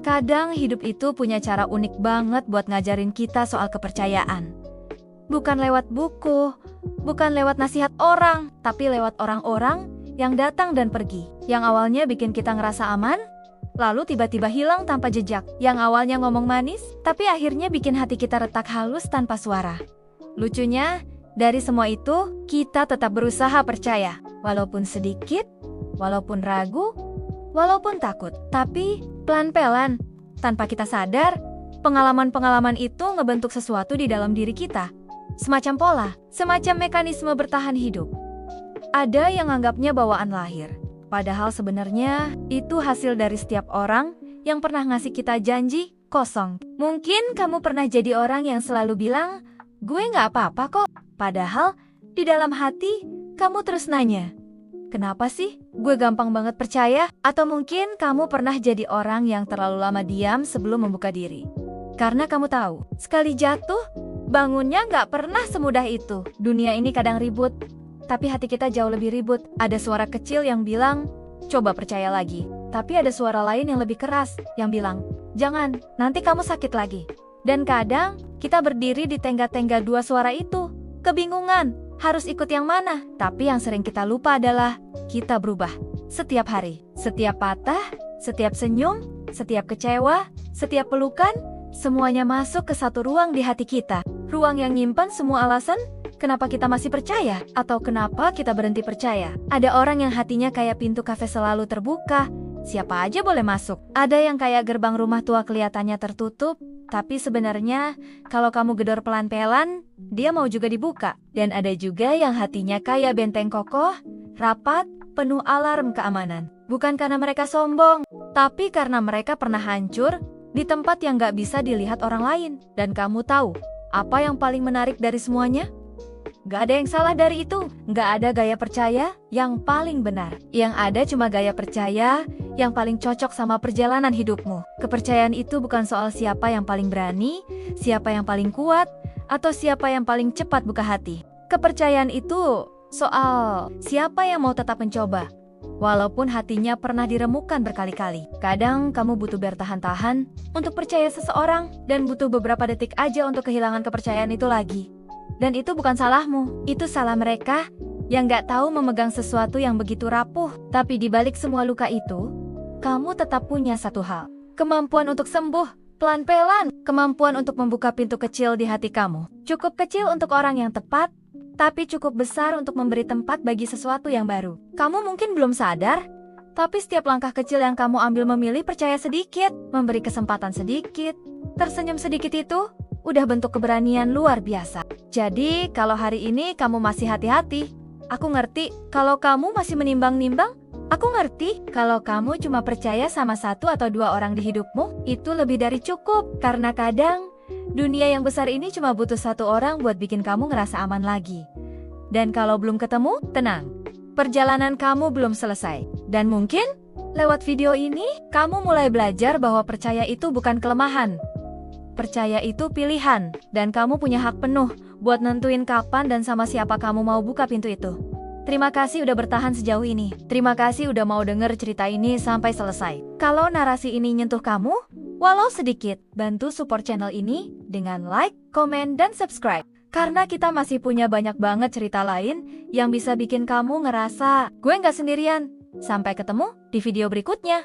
Kadang hidup itu punya cara unik banget buat ngajarin kita soal kepercayaan. Bukan lewat buku, bukan lewat nasihat orang, tapi lewat orang-orang yang datang dan pergi. Yang awalnya bikin kita ngerasa aman, lalu tiba-tiba hilang tanpa jejak. Yang awalnya ngomong manis, tapi akhirnya bikin hati kita retak halus tanpa suara. Lucunya, dari semua itu, kita tetap berusaha percaya. Walaupun sedikit, walaupun ragu, walaupun takut. Tapi, pelan-pelan, tanpa kita sadar, pengalaman-pengalaman itu ngebentuk sesuatu di dalam diri kita. Semacam pola, semacam mekanisme bertahan hidup. Ada yang anggapnya bawaan lahir. Padahal sebenarnya itu hasil dari setiap orang yang pernah ngasih kita janji kosong. Mungkin kamu pernah jadi orang yang selalu bilang, gue gak apa-apa kok. Padahal di dalam hati kamu terus nanya, kenapa sih gue gampang banget percaya? Atau mungkin kamu pernah jadi orang yang terlalu lama diam sebelum membuka diri. Karena kamu tahu, sekali jatuh, bangunnya gak pernah semudah itu. Dunia ini kadang ribut, tapi hati kita jauh lebih ribut. Ada suara kecil yang bilang, coba percaya lagi. Tapi ada suara lain yang lebih keras, yang bilang, jangan, nanti kamu sakit lagi. Dan kadang, kita berdiri di tengah-tengah dua suara itu. Kebingungan, harus ikut yang mana? Tapi yang sering kita lupa adalah, kita berubah. Setiap hari, setiap patah, setiap senyum, setiap kecewa, setiap pelukan, semuanya masuk ke satu ruang di hati kita. Ruang yang nyimpan semua alasan kenapa kita masih percaya, atau kenapa kita berhenti percaya. Ada orang yang hatinya kayak pintu kafe selalu terbuka, siapa aja boleh masuk. Ada yang kayak gerbang rumah tua kelihatannya tertutup, tapi sebenarnya kalau kamu gedor pelan-pelan, dia mau juga dibuka. Dan ada juga yang hatinya kayak benteng kokoh, rapat, penuh alarm keamanan. Bukan karena mereka sombong, tapi karena mereka pernah hancur di tempat yang gak bisa dilihat orang lain. Dan kamu tahu, apa yang paling menarik dari semuanya? Gak ada yang salah dari itu. Gak ada gaya percaya yang paling benar. Yang ada cuma gaya percaya yang paling cocok sama perjalanan hidupmu. Kepercayaan itu bukan soal siapa yang paling berani, siapa yang paling kuat, atau siapa yang paling cepat buka hati. Kepercayaan itu soal siapa yang mau tetap mencoba, walaupun hatinya pernah diremukkan berkali-kali. Kadang kamu butuh bertahan-tahan untuk percaya seseorang, dan butuh beberapa detik aja untuk kehilangan kepercayaan itu lagi. Dan itu bukan salahmu, itu salah mereka yang gak tahu memegang sesuatu yang begitu rapuh. Tapi di balik semua luka itu, kamu tetap punya satu hal. Kemampuan untuk sembuh, pelan-pelan. Kemampuan untuk membuka pintu kecil di hati kamu. Cukup kecil untuk orang yang tepat, tapi cukup besar untuk memberi tempat bagi sesuatu yang baru. Kamu mungkin belum sadar, tapi setiap langkah kecil yang kamu ambil memilih percaya sedikit, memberi kesempatan sedikit, tersenyum sedikit itu, udah bentuk keberanian luar biasa. Jadi, kalau hari ini kamu masih hati-hati, aku ngerti. Kalau kamu masih menimbang-nimbang, aku ngerti. Kalau kamu cuma percaya sama satu atau dua orang di hidupmu, itu lebih dari cukup. Karena kadang, dunia yang besar ini cuma butuh satu orang buat bikin kamu ngerasa aman lagi. Dan kalau belum ketemu, tenang. Perjalanan kamu belum selesai. Dan mungkin, lewat video ini, kamu mulai belajar bahwa percaya itu bukan kelemahan. Percaya itu pilihan, dan kamu punya hak penuh buat nentuin kapan dan sama siapa kamu mau buka pintu itu. Terima kasih udah bertahan sejauh ini. Terima kasih udah mau denger cerita ini sampai selesai. Kalau narasi ini nyentuh kamu, walau sedikit, bantu support channel ini dengan like, komen, dan subscribe. Karena kita masih punya banyak banget cerita lain yang bisa bikin kamu ngerasa gue nggak sendirian. Sampai ketemu di video berikutnya.